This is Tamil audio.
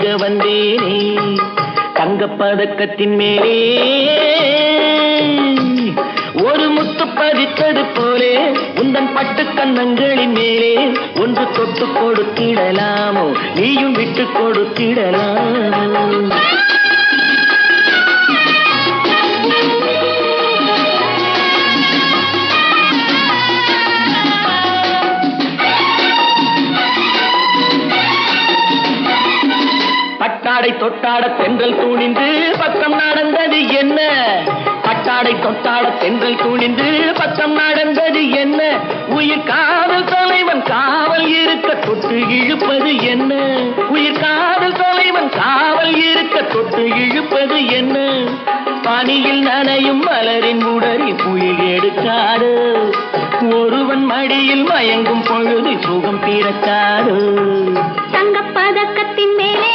எடுக்க வந்தேனே தங்கப்பதக்கத்தின் மேலே ஒரு முத்து பதித்தது போலே உந்தன் பட்டு கன்னங்களின் மேலே ஒன்று தொட்டு கொடுத்திடலாமோ நீயும் விட்டு கொடுத்திடலாமோ பட்டாடை தொட்டாட தென்றல் தூணிந்து பக்கம் நடந்தது என்ன பட்டாடை தொட்டாட தென்றல் தூணிந்து பக்கம் நடந்தது என்ன உயிர் காதல் தலைவன் காவல் இருக்க தொட்டு இழுப்பது என்ன உயிர் காதல் தலைவன் காவல் இருக்க தொட்டு இழுப்பது என்ன பனியில் நனையும் மலரின் உடலில் புயல் எடுக்காது ஒருவன் மடியில் மயங்கும் பொழுது சுகம் பிறக்காது தங்கப்பதக்கத்தின் மேலே